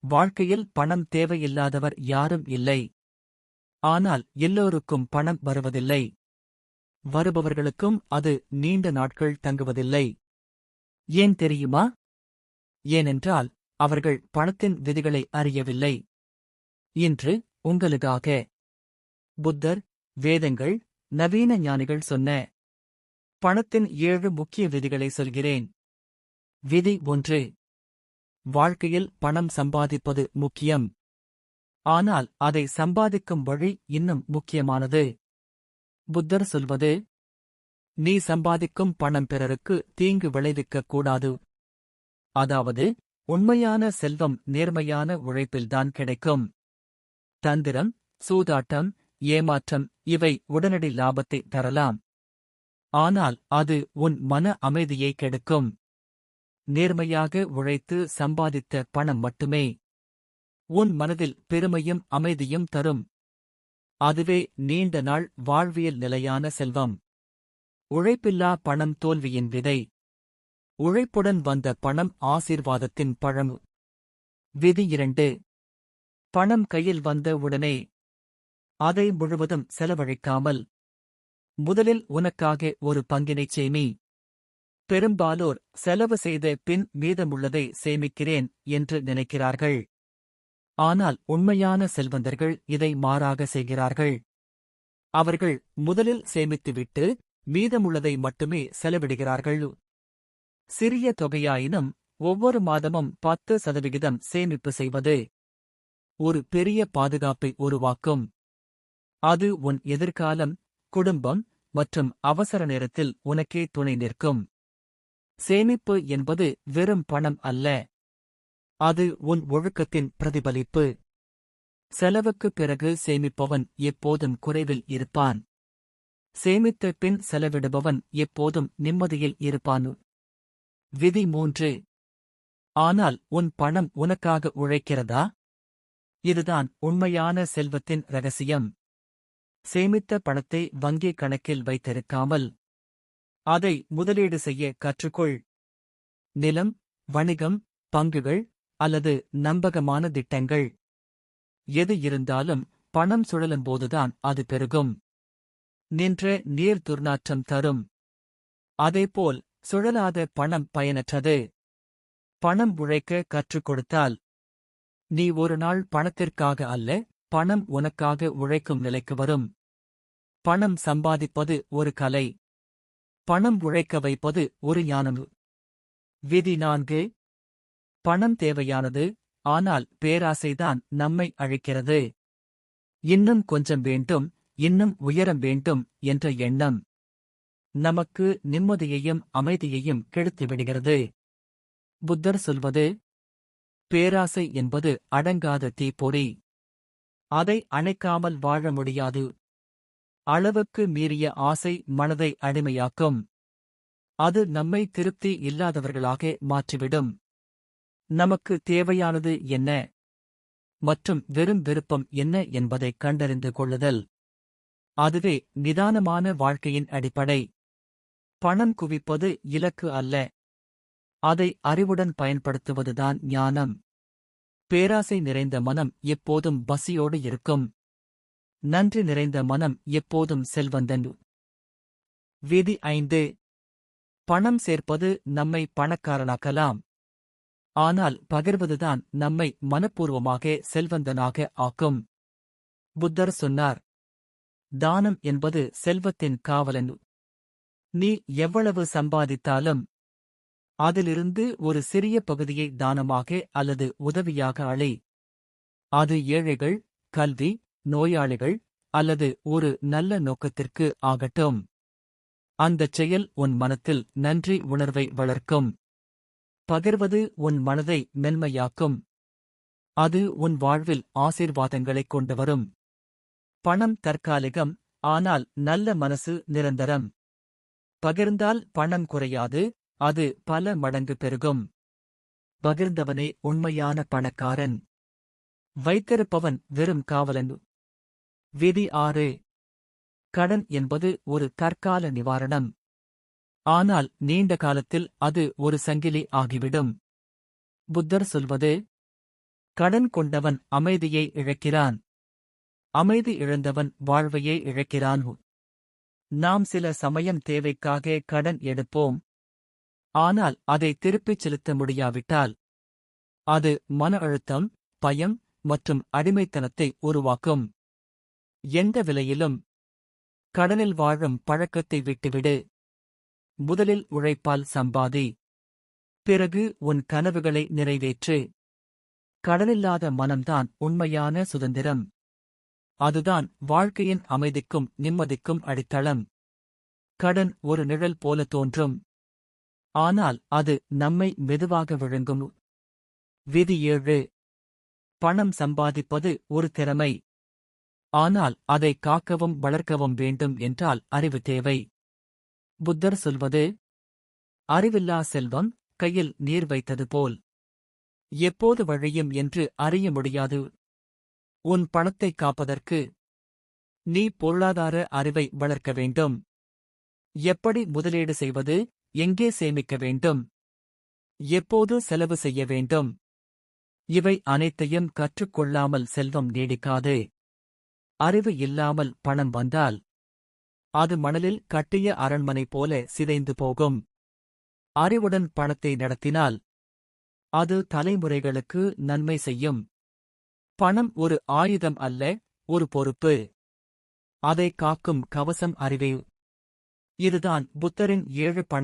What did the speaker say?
வாழ்க்கையில் பணம் தேவையில்லாதவர் யாரும் இல்லை. ஆனால் எல்லோருக்கும் பணம் வருவதில்லை. வருபவர்களுக்கும் அது நீண்ட நாட்கள் தங்குவதில்லை. ஏன் தெரியுமா? ஏனென்றால் அவர்கள் பணத்தின் விதிகளை அறியவில்லை. இன்று உங்களுக்காக புத்தர், வேதங்கள், நவீன ஞானிகள் சொன்ன பணத்தின் 7 முக்கிய விதிகளை சொல்கிறேன். விதி 1. வாழ்க்கையில் பணம் சம்பாதிப்பது முக்கியம். ஆனால் அதை சம்பாதிக்கும் வழி இன்னும் முக்கியமானது. புத்தர் சொல்வது, நீ சம்பாதிக்கும் பணம் பிறருக்கு தீங்கு விளைவிக்கக் கூடாது. அதாவது, உண்மையான செல்வம் நேர்மையான உழைப்பில்தான் கிடைக்கும். தந்திரம், சூதாட்டம், ஏமாற்றம் இவை உடனடி லாபத்தை தரலாம். ஆனால் அது உன் மன அமைதியை கெடுக்கும். நேர்மையாக உழைத்து சம்பாதித்த பணம் மட்டுமே உன் மனதில் பெருமையும் அமைதியும் தரும். அதுவே நீண்ட நாள் வாழ்வியல் நிலையான செல்வம். உழைப்பில்லா பணம் தோல்வியின் விதை. உழைப்புடன் வந்த பணம் ஆசீர்வாதத்தின் பழம். விதி 2. பணம் கையில் வந்த உடனே அதை முழுவதும் செலவழிக்காமல் முதலில் உனக்காக ஒரு பங்கினைச் சேமி. பெரும்பாலோர் செலவு செய்த பின் மீதமுள்ளதை சேமிக்கிறேன் என்று நினைக்கிறார்கள். ஆனால் உண்மையான செல்வந்தர்கள் இதை மாறாக செய்கிறார்கள். அவர்கள் முதலில் சேமித்துவிட்டு மீதமுள்ளதை மட்டுமே செலவிடுகிறார்கள். சிறிய தொகையாயினும் ஒவ்வொரு மாதமும் 10% சேமிப்பு செய்வது ஒரு பெரிய பாதுகாப்பை உருவாக்கும். அது உன் எதிர்காலம், குடும்பம் மற்றும் அவசர நேரத்தில் உனக்கே துணை நிற்கும். சேமிப்பு என்பது வெறும் பணம் அல்ல. அது உன் ஒழுக்கத்தின் பிரதிபலிப்பு. செலவுக்குப் பிறகு சேமிப்பவன் எப்போதும் குறைவில் இருப்பான். சேமித்த பின் செலவிடுபவன் எப்போதும் நிம்மதியில் இருப்பான். விதி 3. ஆனால் உன் பணம் உனக்காக உழைக்கிறதா? இதுதான் உண்மையான செல்வத்தின் ரகசியம். சேமித்த பணத்தை வங்கிக் கணக்கில் வைத்திருக்காமல் அதை முதலீடு செய்ய கற்றுக்கொள். நிலம், வணிகம், பங்குகள் அல்லது நம்பகமான திட்டங்கள் எது இருந்தாலும் பணம் சுழலும்போதுதான் அது பெருகும். நின்ற நீர் துர்நாற்றம் தரும். அதேபோல் சுழலாத பணம் பயனற்றது. பணம் உழைக்க கற்றுக் கொடுத்தால் நீ ஒரு நாள் பணத்திற்காக அல்ல, பணம் உனக்காக உழைக்கும் நிலைக்கு வரும். பணம் சம்பாதிப்பது ஒரு கலை. பணம் உழைக்க வைப்பது ஒரு ஞானம். விதி 4. பணம் தேவையானது, ஆனால் பேராசைதான் நம்மை அழிக்கிறது. இன்னும் கொஞ்சம் வேண்டும், இன்னும் உயரம் வேண்டும் என்ற எண்ணம் நமக்கு நிம்மதியையும் அமைதியையும் கெடுத்துவிடுகிறது. புத்தர் சொல்வது, பேராசை என்பது அடங்காத தீப்பொறி. அதை அணைக்காமல் வாழ முடியாது. அளவுக்கு மீறிய ஆசை மனதை அடிமையாக்கும். அது நம்மை திருப்தி இல்லாதவர்களாக மாற்றிவிடும். நமக்கு தேவையானது என்ன மற்றும் வெறும் விருப்பம் என்ன என்பதைக் கண்டறிந்து கொள்ளுதல். அதுவே நிதானமான வாழ்க்கையின் அடிப்படை. பணம் குவிப்பது இலக்கு அல்ல. அதை அறிவுடன் பயன்படுத்துவதுதான் ஞானம். பேராசை நிறைந்த மனம் எப்போதும் பசியோடு இருக்கும். நன்றி நிறைந்த மனம் எப்போதும் செல்வந்தன். விதி 5. பணம் சேர்ப்பது நம்மை பணக்காரனாக்கலாம். ஆனால் பகிர்வதுதான் நம்மை மனப்பூர்வமாக செல்வந்தனாக ஆக்கும். புத்தர் சொன்னார், தானம் என்பது செல்வத்தின் காவலன். நீ எவ்வளவு சம்பாதித்தாலும் அதிலிருந்து ஒரு சிறிய பகுதியை தானமாக அல்லது உதவியாக அளி. அது ஏழைகள், கல்வி, நோயாளிகள் அல்லது ஒரு நல்ல நோக்கத்திற்கு ஆகட்டும். அந்தச் செயல் உன் மனத்தில் நன்றி உணர்வை வளர்க்கும். பகிர்வது உன் மனதை மென்மையாக்கும். அது உன் வாழ்வில் ஆசீர்வாதங்களைக் கொண்டு வரும். பணம் தற்காலிகம், ஆனால் நல்ல மனசு நிரந்தரம். பகிர்ந்தால் பணம் குறையாது, அது பல மடங்கு பெருகும். பகிர்ந்தவனே உண்மையான பணக்காரன். வைத்திருப்பவன் வெறும் காவலன். விதி 6. கடன் என்பது ஒரு தற்கால நிவாரணம். ஆனால் நீண்ட காலத்தில் அது ஒரு சங்கிலி ஆகிவிடும். புத்தர் சொல்வது, கடன் கொண்டவன் அமைதியை இழக்கிறான். அமைதி இழந்தவன் வாழ்வையே இழக்கிறான். நாம் சில சமயம் தேவைக்காக கடன் எடுப்போம். ஆனால் அதை திருப்பிச் செலுத்த முடியாவிட்டால் அது மன அழுத்தம், பயம் மற்றும் அடிமைத்தனத்தை உருவாக்கும். எந்த விலையிலும் கடனில் வாழும் பழக்கத்தை விட்டுவிடு. முதலில் உழைப்பால் சம்பாதி. பிறகு உன் கனவுகளை நிறைவேற்று. கடனில்லாத மனம்தான் உண்மையான சுதந்திரம். அதுதான் வாழ்க்கையின் அமைதிக்கும் நிம்மதிக்கும் அடித்தளம். கடன் ஒரு நிழல் போல தோன்றும். ஆனால் அது நம்மை மெதுவாக விழுங்கும். விதி 7. பணம் சம்பாதிப்பது ஒரு திறமை. ஆனால் அதை காக்கவும் வளர்க்கவும் வேண்டும் என்றால் அறிவு தேவை. புத்தர் சொல்வது, அறிவில்லா செல்வம் கையில் நீர் வைத்தது போல். எப்போது வழியும் என்று அறிய முடியாது. உன் பணத்தை காப்பதற்கு நீ பொருளாதார அறிவை வளர்க்க வேண்டும். எப்படி முதலீடு செய்வது, எங்கே சேமிக்க வேண்டும், எப்போது செலவு செய்ய வேண்டும், இவை அனைத்தையும் கற்றுக்கொள்ளாமல் செல்வம் நீடிக்காது. அறிவு இல்லாமல் பணம் வந்தால் அது மணலில் கட்டிய அரண்மனை போல சிதைந்து போகும். அறிவுடன் பணத்தை நடத்தினால் அது தலைமுறைகளுக்கு நன்மை செய்யும். பணம் ஒரு ஆயுதம் அல்ல, ஒரு பொறுப்பு. அதை காக்கும் கவசம் அறிவே. இதுதான் புத்தரின் 7 பண